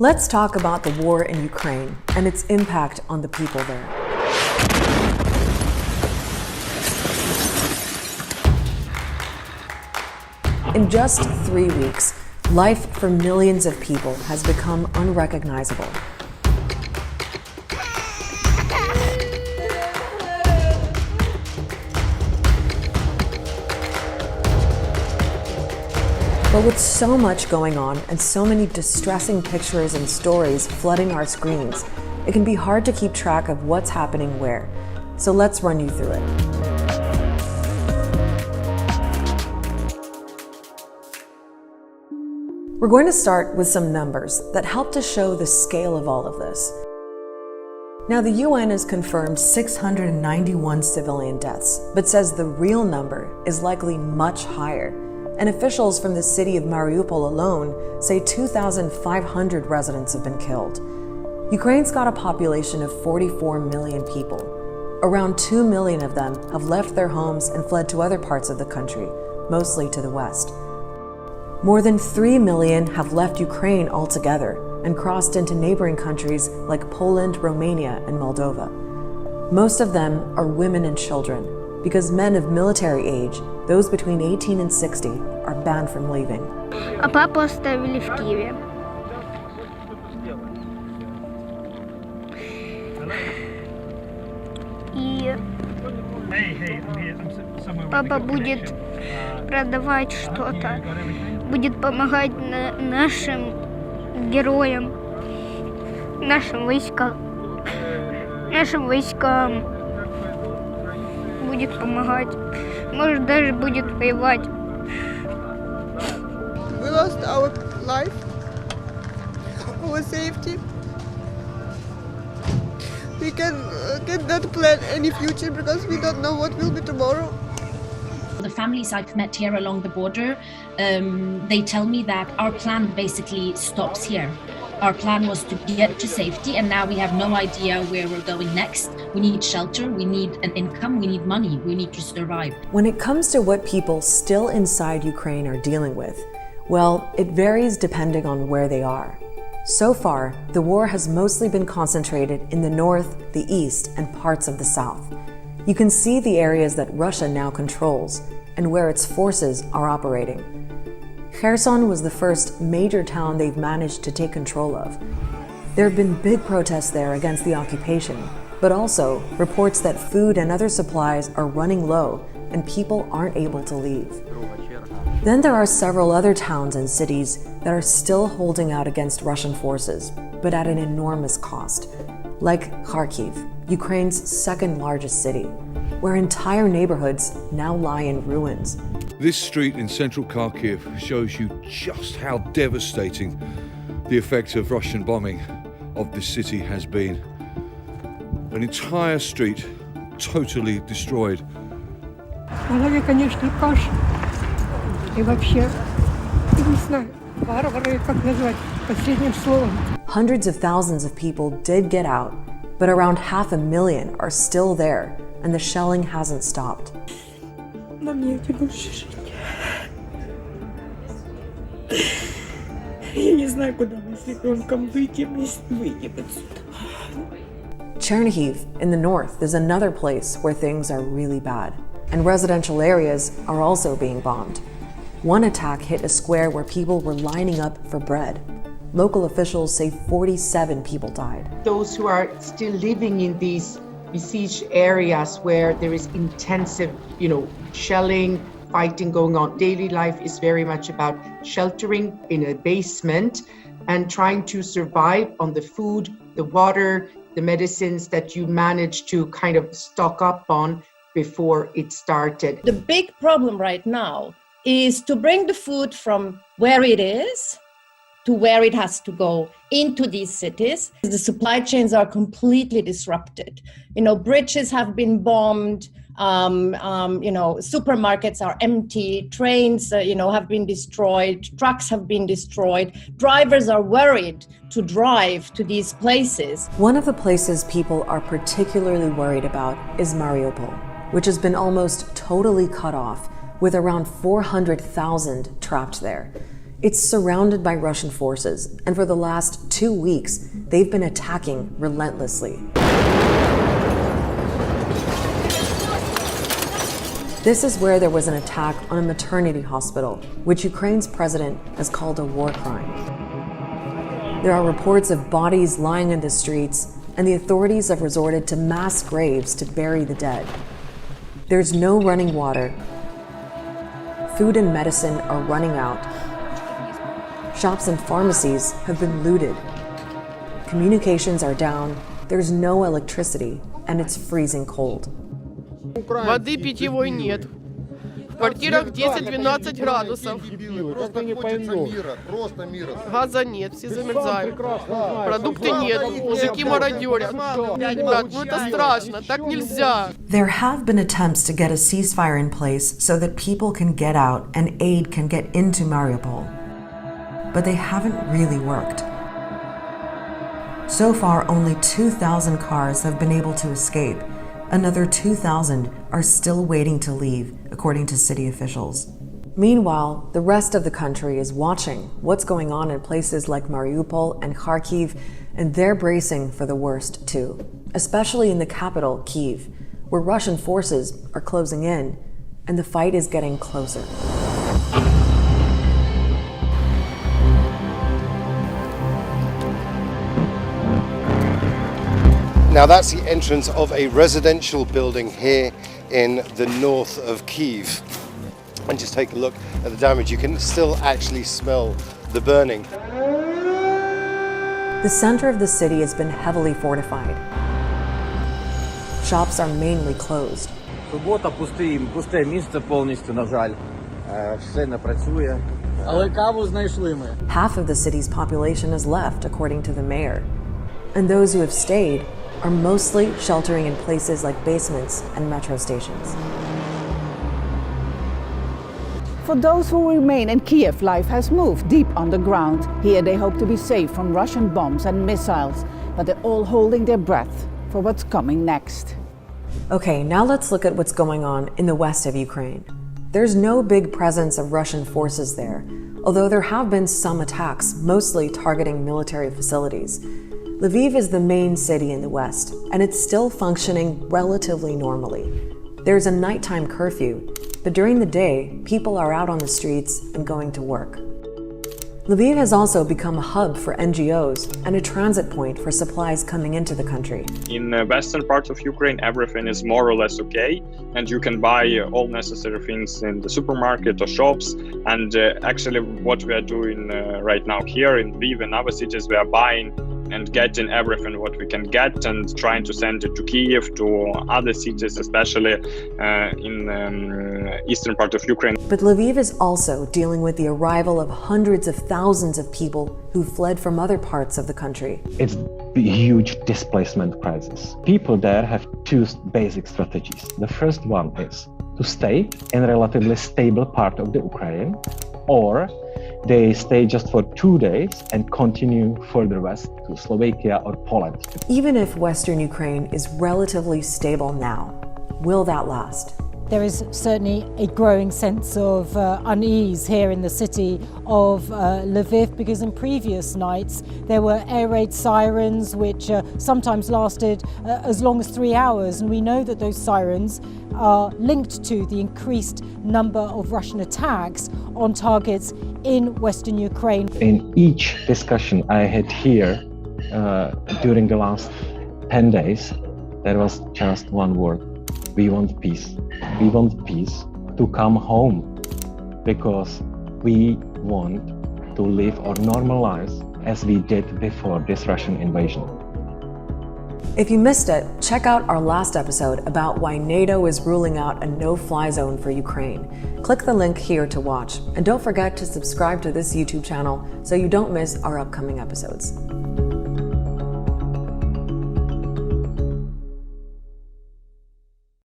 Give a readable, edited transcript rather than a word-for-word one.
Let's talk about the war in Ukraine and its impact on the people there. In just 3 weeks, life for millions of people has become unrecognizable. But with so much going on and so many distressing pictures and stories flooding our screens, it can be hard to keep track of what's happening where. So let's run you through it. We're going to start with some numbers that help to show the scale of all of this. Now, the UN has confirmed 691 civilian deaths, but says the real number is likely much higher. And officials from the city of Mariupol alone say 2,500 residents have been killed. Ukraine's got a population of 44 million people. Around 2 million of them have left their homes and fled to other parts of the country, mostly to the west. More than 3 million have left Ukraine altogether and crossed into neighboring countries like Poland, Romania, and Moldova. Most of them are women and children, because men of military age, those between 18 and 60, are banned from leaving. А папу оставили в Киеве. И папа будет продавать что-то, будет помогать нашим героям, нашим войскам. Будет помогать, может даже будет воевать. We lost our life, our safety. We cannot plan any future because we don't know what will be tomorrow. The families I've met here along the border, they tell me that our plan basically stops here. Our plan was to get to safety, and now we have no idea where we're going next. We need shelter, we need an income, we need money, we need to survive. When it comes to what people still inside Ukraine are dealing with, well, it varies depending on where they are. So far, the war has mostly been concentrated in the north, the east, and parts of the south. You can see the areas that Russia now controls and where its forces are operating. Kherson was the first major town they've managed to take control of. There have been big protests there against the occupation, but also reports that food and other supplies are running low and people aren't able to leave. Then there are several other towns and cities that are still holding out against Russian forces, but at an enormous cost, like Kharkiv, Ukraine's second largest city, where entire neighborhoods now lie in ruins. This street in central Kharkiv shows you just how devastating the effect of Russian bombing of this city has been. An entire street totally destroyed. В голове, конечно, каша. И вообще, не знаю, варвары, как назвать последним словом. Hundreds of thousands of people did get out, but around 500,000 are still there, and the shelling hasn't stopped. Нам негде больше жить. Я не знаю, куда мы с ребенком выйдем, если выйдем отсюда. Chernihiv in the north is another place where things are really bad, and residential areas are also being bombed. One attack hit a square where people were lining up for bread. Local officials say 47 people died. Those who are still living in these besieged areas where there is intensive, shelling, fighting going on. Daily life is very much about sheltering in a basement and trying to survive on the food, the water, the medicines that you manage to kind of stock up on before it started. The big problem right now is to bring the food from where it is to where it has to go into these cities. The supply chains are completely disrupted. Bridges have been bombed, supermarkets are empty, trains, have been destroyed, trucks have been destroyed. Drivers are worried to drive to these places. One of the places people are particularly worried about is Mariupol, which has been almost totally cut off, with around 400,000 trapped there. It's surrounded by Russian forces, and for the last 2 weeks, they've been attacking relentlessly. This is where there was an attack on a maternity hospital, which Ukraine's president has called a war crime. There are reports of bodies lying in the streets, and the authorities have resorted to mass graves to bury the dead. There's no running water. Food and medicine are running out. Shops and pharmacies have been looted. Communications are down, there's no electricity, and it's freezing cold. Воды питьевой нет. В квартирах 10-12 градусов. Газа нет, все замерзают. Продукты нет, мужики мародерят. Ребят, ну это страшно, так нельзя. There have been attempts to get a ceasefire in place so that people can get out and aid can get into Mariupol. But they haven't really worked. So far, only 2,000 cars have been able to escape. Another 2,000 are still waiting to leave, according to city officials. Meanwhile, the rest of the country is watching what's going on in places like Mariupol and Kharkiv, and they're bracing for the worst too, especially in the capital, Kyiv, where Russian forces are closing in, and the fight is getting closer. Now that's the entrance of a residential building here in the north of Kyiv. And just take a look at the damage. You can still actually smell the burning. The center of the city has been heavily fortified. Shops are mainly closed. Субота пусте місце повністю, на жаль. Все не працює. Але каву знайшли ми. Half of the city's population has left, according to the mayor. And those who have stayed are mostly sheltering in places like basements and metro stations. For those who remain in Kiev, life has moved deep underground. Here they hope to be safe from Russian bombs and missiles, but they're all holding their breath for what's coming next. Okay, now let's look at what's going on in the west of Ukraine. There's no big presence of Russian forces there, although there have been some attacks, mostly targeting military facilities. Lviv is the main city in the west, and it's still functioning relatively normally. There's a nighttime curfew, but during the day, people are out on the streets and going to work. Lviv has also become a hub for NGOs and a transit point for supplies coming into the country. In the western part of Ukraine, everything is more or less okay, and you can buy all necessary things in the supermarket or shops. And actually, what we are doing right now here in Lviv and other cities, we are buying and getting everything what we can get and trying to send it to Kyiv, to other cities, especially in eastern part of Ukraine. But Lviv is also dealing with the arrival of hundreds of thousands of people who fled from other parts of the country. It's a huge displacement crisis. People there have two basic strategies. The first one is to stay in a relatively stable part of the Ukraine, or they stay just for 2 days and continue further west to Slovakia or Poland. Even if Western Ukraine is relatively stable now, will that last? There is certainly a growing sense of unease here in the city of Lviv, because in previous nights there were air raid sirens which sometimes lasted as long as 3 hours, and we know that those sirens are linked to the increased number of Russian attacks on targets in Western Ukraine. In each discussion I had here during the last 10 days, there was just one word: we want peace. We want peace to come home, because we want to live our normal lives as we did before this Russian invasion. If you missed it, check out our last episode about why NATO is ruling out a no-fly zone for Ukraine. Click the link here to watch, and don't forget to subscribe to this YouTube channel so you don't miss our upcoming episodes.